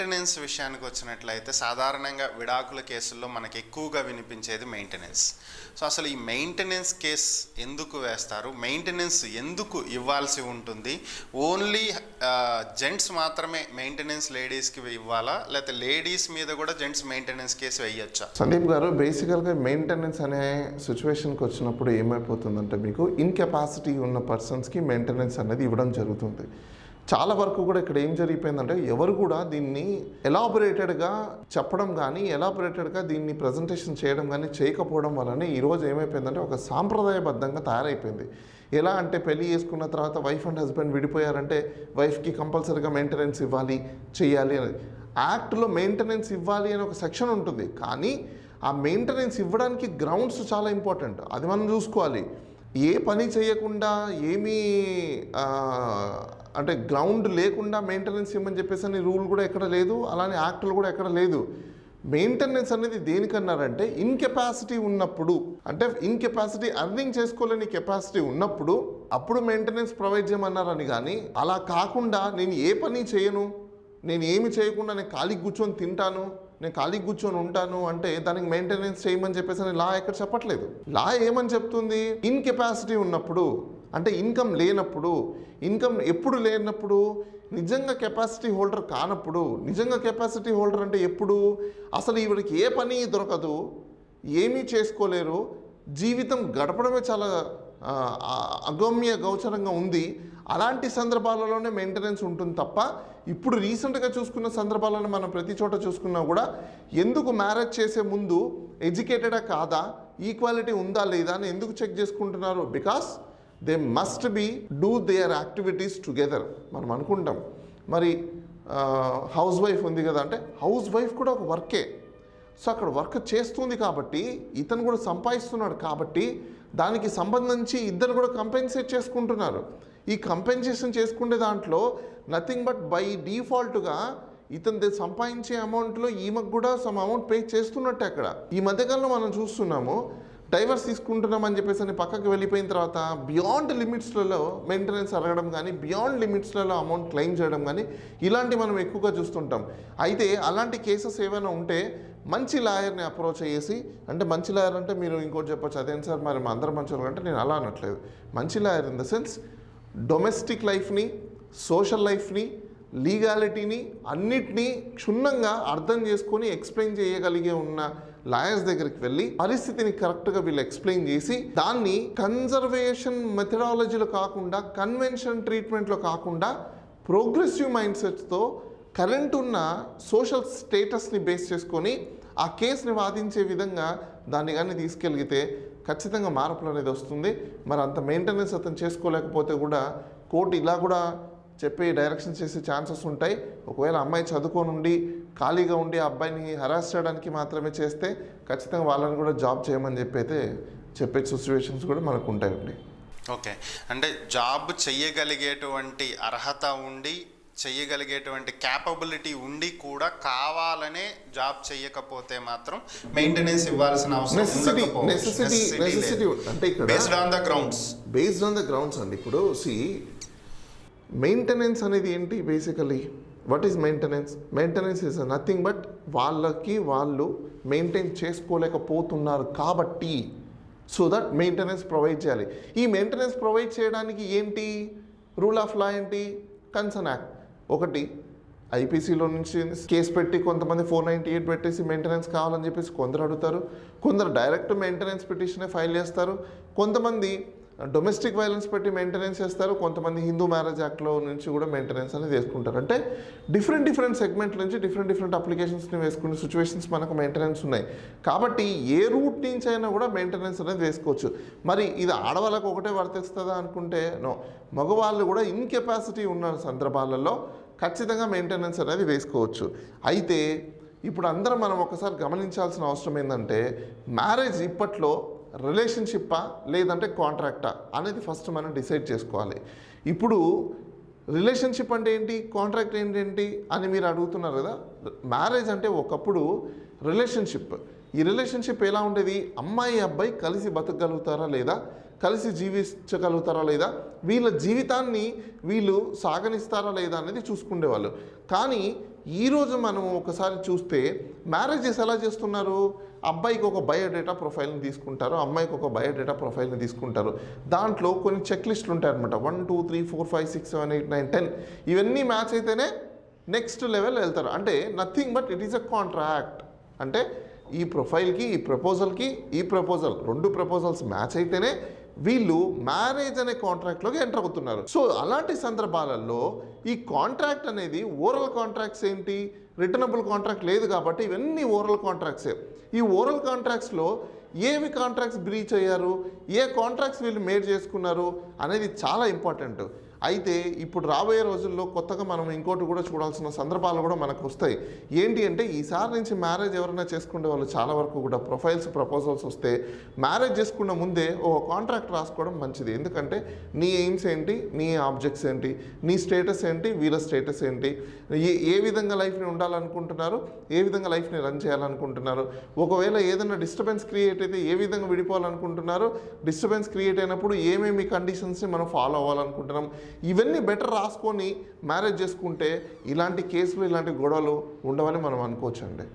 Maintenance విషయానికి వచ్చినట్లయితే సాధారణంగా విడాకుల కేసుల్లో మనకి ఎక్కువగా వినిపించేది మెయింటెనెన్స్. సో అసలు ఈ మెయింటెనెన్స్ కేస్ ఎందుకు వేస్తారు, మెయింటెనెన్స్ ఎందుకు ఇవ్వాల్సి ఉంటుంది, ఓన్లీ జెంట్స్ మాత్రమే మెయింటెనెన్స్ లేడీస్కి ఇవ్వాలా, లేకపోతే లేడీస్ మీద కూడా జెంట్స్ మెయింటెనెన్స్ కేసు వేయచ్చా? సందీప్ గారు, బేసికల్గా మెయింటెనెన్స్ అనే సిచ్యువేషన్కి వచ్చినప్పుడు ఏమైపోతుందంటే మీకు ఇన్కెపాసిటీ ఉన్న పర్సన్స్కి మెయింటెనెన్స్ అనేది ఇవ్వడం జరుగుతుంది. చాలా వరకు కూడా ఇక్కడ ఏం జరిగిపోయిందంటే ఎవరు కూడా దీన్ని ఎలాబొరేటెడ్గా చెప్పడం కానీ ఎలాబొరేటెడ్గా దీన్ని ప్రజెంటేషన్ చేయడం కానీ చేయకపోవడం వల్లనే ఈరోజు ఏమైపోయిందంటే ఒక సాంప్రదాయబద్ధంగా తయారైపోయింది. ఎలా అంటే పెళ్లి చేసుకున్న తర్వాత వైఫ్ అండ్ హస్బెండ్ విడిపోయారంటే వైఫ్కి కంపల్సరీగా మెయింటెనెన్స్ ఇవ్వాలి చేయాలి అని యాక్ట్లో మెయింటెనెన్స్ ఇవ్వాలి అని ఒక సెక్షన్ ఉంటుంది. కానీ ఆ మెయింటెనెన్స్ ఇవ్వడానికి గ్రౌండ్స్ చాలా ఇంపార్టెంట్, అది మనం చూసుకోవాలి. ఏ పని చేయకుండా ఏమీ అంటే గ్రౌండ్ లేకుండా మెయింటెనెన్స్ ఇవ్వమని చెప్పేసి అని రూల్ కూడా ఎక్కడ లేదు, అలానే యాక్ట్లు కూడా ఎక్కడ లేదు. మెయింటెనెన్స్ అనేది దేనికన్నారంటే ఇన్కెపాసిటీ ఉన్నప్పుడు, అంటే ఇన్కెపాసిటీ అర్నింగ్ చేసుకోలేని కెపాసిటీ ఉన్నప్పుడు అప్పుడు మెయింటెనెన్స్ ప్రొవైడ్ చేయమన్నారని. కానీ అలా కాకుండా నేను ఏ పని చేయను, నేను ఏమి చేయకుండా నేను ఖాళీకి కూర్చొని తింటాను, నేను ఖాళీకి కూర్చొని ఉంటాను అంటే దానికి మెయింటెనెన్స్ చేయమని చెప్పేసి లా ఎక్కడ చెప్పట్లేదు. లా ఏమని చెప్తుంది, ఇన్కెపాసిటీ ఉన్నప్పుడు అంటే ఇన్కమ్ లేనప్పుడు, ఇన్కమ్ ఎప్పుడు లేనప్పుడు, నిజంగా కెపాసిటీ హోల్డర్ కానప్పుడు. నిజంగా కెపాసిటీ హోల్డర్ అంటే ఎప్పుడు, అసలు ఈవిడికి ఏ పని దొరకదు, ఏమీ చేసుకోలేరు, జీవితం గడపడమే చాలా అగమ్య గోచరంగా ఉంది, అలాంటి సందర్భాలలోనే మెయింటెనెన్స్ ఉంటుంది తప్ప ఇప్పుడు రీసెంట్గా చూసుకున్న సందర్భాలను మనం ప్రతి చోట చూసుకున్నా కూడా ఎందుకు మ్యారేజ్ చేసే ముందు ఎడ్యుకేటెడా కాదా, ఈక్వాలిటీ ఉందా లేదా అని ఎందుకు చెక్ చేసుకుంటున్నారు? Because they must be do their activities together. మనం అనుకుంటాం మరి హౌస్ వైఫ్ ఉంది కదా అంటే హౌస్ వైఫ్ కూడా ఒక వర్కే. సో అక్కడ వర్క్ చేస్తుంది కాబట్టి ఇతను కూడా సంపాదిస్తున్నాడు కాబట్టి దానికి సంబంధించి ఇద్దరు కూడా కంపెన్సేట్ చేసుకుంటున్నారు. ఈ కంపెన్సేషన్ చేసుకునే దాంట్లో నథింగ్ బట్ బై డిఫాల్ట్గా ఇతను సంపాదించే అమౌంట్లో ఈమెకు కూడా సమ్ అమౌంట్ పే చేస్తున్నట్టే. అక్కడ ఈ మధ్యకాలంలో మనం చూస్తున్నాము డైవర్స్ తీసుకుంటున్నామని చెప్పేసి అని పక్కకి వెళ్ళిపోయిన తర్వాత బియాండ్ లిమిట్స్లలో మెయింటెనెన్స్ అడగడం కానీ బియాండ్ లిమిట్స్లలో అమౌంట్ క్లెయిమ్ చేయడం కానీ ఇలాంటి మనం ఎక్కువగా చూస్తుంటాం. అయితే అలాంటి కేసెస్ ఏమైనా ఉంటే మంచి లాయర్ని అప్రోచ్ అయ్యేసి, అంటే మంచి లాయర్ అంటే మీరు ఇంకోటి చెప్పొచ్చు, అదేంటి సార్ మరి మా అందరం మంచి అంటే నేను అలా అనట్లేదు. మంచి lawyer in the sense domestic లైఫ్ని, సోషల్ లైఫ్ని, లీగాలిటీని అన్నిటినీ క్షుణ్ణంగా అర్థం చేసుకొని ఎక్స్ప్లెయిన్ చేయగలిగే ఉన్న లాయర్స్ దగ్గరికి వెళ్ళి పరిస్థితిని కరెక్ట్గా వీళ్ళు ఎక్స్ప్లెయిన్ చేసి దాన్ని కన్జర్వేషన్ మెథడాలజీలో కాకుండా కన్వెన్షన్ ట్రీట్మెంట్లో కాకుండా ప్రోగ్రెసివ్ మైండ్ సెట్స్తో కరెంట్ ఉన్న సోషల్ స్టేటస్ని బేస్ చేసుకొని ఆ కేసుని వాదించే విధంగా దాన్ని కానీ తీసుకెళ్ళితే ఖచ్చితంగా మార్పులు అనేది వస్తుంది. మరి అంత మెయింటెనెన్స్ అతను చేసుకోలేకపోతే కూడా కోర్టు ఇలా కూడా చెప్పి డైరెక్షన్ చేసే ఛాన్సెస్ ఉంటాయి. ఒకవేళ అమ్మాయి చదువుకొని ఉండి ఖాళీగా ఉండి ఆ అబ్బాయిని హరాస్ చేయడానికి మాత్రమే చేస్తే ఖచ్చితంగా వాళ్ళని కూడా జాబ్ చేయమని చెప్పే సిచ్యువేషన్స్ కూడా మనకు ఉంటాయండి. ఓకే, అంటే జాబ్ చెయ్యగలిగేటువంటి అర్హత ఉండి చెయ్యగలిగేటువంటి క్యాపబిలిటీ ఉండి కూడా కావాలనే జాబ్ చెయ్యకపోతే మాత్రం మెయింటెనెన్స్ ఇవ్వాల్సిన అవసరం బేస్డ్ ఆన్ ద గ్రౌండ్స్ అండి. ఇప్పుడు మెయింటెనెన్స్ అనేది ఏంటి, basically what is maintenance? Maintenance is nothing but వాళ్ళు మెయింటైన్ చేసుకోలేకపోతున్నారు కాబట్టి సో దట్ మెయింటెనెన్స్ ప్రొవైడ్ చేయాలి. ఈ మెయింటెనెన్స్ ప్రొవైడ్ చేయడానికి ఏంటి రూల్ ఆఫ్ లా ఏంటి? Concern act. ఒకటి ఐపీసీలో నుంచి కేసు పెట్టి కొంతమంది 498 పెట్టేసి మెయింటెనెన్స్ కావాలని చెప్పేసి కొందరు అడుగుతారు, కొందరు డైరెక్ట్ మెయింటెనెన్స్ పిటిషనే ఫైల్ చేస్తారు, కొంతమంది డొమెస్టిక్ వైలెన్స్ పెట్టి మెయింటెనెన్స్ చేస్తారు, కొంతమంది హిందూ మ్యారేజ్ యాక్ట్లో నుంచి కూడా మెయింటెనెన్స్ అనేది వేసుకుంటారు. అంటే డిఫరెంట్ సెగ్మెంట్ నుంచి డిఫరెంట్ అప్లికేషన్స్ని వేసుకునే సిచ్యువేషన్స్ మనకు మెయింటెనెన్స్ ఉన్నాయి. కాబట్టి ఏ రూట్ నుంచి అయినా కూడా మెయింటెనెన్స్ అనేది వేసుకోవచ్చు. మరి ఇది ఆడవాళ్ళకు ఒకటే వర్తిస్తుందా అనుకుంటే నో, మగవాళ్ళు కూడా ఇన్కెపాసిటీ ఉన్న సందర్భాలలో ఖచ్చితంగా మెయింటెనెన్స్ అనేది వేసుకోవచ్చు. అయితే ఇప్పుడు అందరం మనం ఒకసారి గమనించాల్సిన అవసరం ఏంటంటే మ్యారేజ్ ఇప్పట్లో రిలేషన్షిప్పా లేదంటే కాంట్రాక్టా అనేది ఫస్ట్ మనం డిసైడ్ చేసుకోవాలి. ఇప్పుడు రిలేషన్షిప్ అంటే ఏంటి, కాంట్రాక్ట్ ఏంటి అని మీరు అడుగుతున్నారు కదా. మ్యారేజ్ అంటే ఒకప్పుడు రిలేషన్షిప్. ఈ రిలేషన్షిప్ ఎలా ఉండేది, అమ్మాయి అబ్బాయి కలిసి బతకగలుగుతారా లేదా, కలిసి జీవించగలుగుతారా లేదా, వీళ్ళ జీవితాన్ని వీళ్ళు సాగనిస్తారా లేదా అనేది చూసుకునేవాళ్ళు. కానీ ఈరోజు మనం ఒకసారి చూస్తే మ్యారేజెస్ ఎలా చేస్తున్నారు, అబ్బాయికి ఒక బయోడేటా ప్రొఫైల్ని తీసుకుంటారు, అమ్మాయికి ఒక బయోడేటా ప్రొఫైల్ని తీసుకుంటారు. దాంట్లో కొన్ని చెక్ లిస్టులు ఉంటాయి అనమాట. 1 2 3 4 5 6 7 8 9 10 ఇవన్నీ మ్యాచ్ అయితేనే నెక్స్ట్ లెవెల్ వెళ్తారు. అంటే nothing but it is a contract. అంటే ఈ ప్రొఫైల్కి ఈ ప్రపోజల్కి ఈ ప్రపోజల్ 2 ప్రపోజల్స్ మ్యాచ్ అయితేనే వీళ్ళు మ్యారేజ్ అనే కాంట్రాక్ట్లోకి ఎంటర్ అవుతున్నారు. సో అలాంటి సందర్భాలలో ఈ కాంట్రాక్ట్ అనేది ఓరల్ కాంట్రాక్ట్స్ ఏంటి, రిటర్నబుల్ కాంట్రాక్ట్ లేదు కాబట్టి ఇవన్నీ ఓరల్ కాంట్రాక్ట్సే. ఈ ఓరల్ కాంట్రాక్ట్స్లో ఏవి కాంట్రాక్ట్స్ బ్రీచ్ అయ్యారు, ఏ కాంట్రాక్ట్స్ వీళ్ళు మేడ్ చేసుకున్నారు అనేది చాలా ఇంపార్టెంట్. అయితే ఇప్పుడు రాబోయే రోజుల్లో కొత్తగా మనం ఇంకోటి కూడా చూడాల్సిన సందర్భాలు కూడా మనకు వస్తాయి. ఏంటి అంటే ఈసారి నుంచి మ్యారేజ్ ఎవరైనా చేసుకునే వాళ్ళు చాలా వరకు కూడా ప్రపోజల్స్ వస్తే మ్యారేజ్ చేసుకున్న ముందే ఒక కాంట్రాక్ట్ రాసుకోవడం మంచిది. ఎందుకంటే నీ ఎయిమ్స్ ఏంటి, నీ ఆబ్జెక్ట్స్ ఏంటి, నీ స్టేటస్ ఏంటి, వీళ్ళ స్టేటస్ ఏంటి, ఏ విధంగా లైఫ్ని ఉండాలనుకుంటున్నారు, ఏ విధంగా లైఫ్ని రన్ చేయాలనుకుంటున్నారు, ఒకవేళ ఏదైనా డిస్టర్బెన్స్ క్రియేట్ అయితే ఏ విధంగా విడిపోవాలనుకుంటున్నారు, డిస్టర్బెన్స్ క్రియేట్ అయినప్పుడు ఏమేమి కండిషన్స్ని మనం ఫాలో అవ్వాలనుకుంటున్నాం, ఇవన్నీ బెటర్ రాసుకొని మ్యారేజ్ చేసుకుంటే ఇలాంటి కేసులు ఇలాంటి గొడవలు ఉండవని మనం అనుకోవచ్చండి.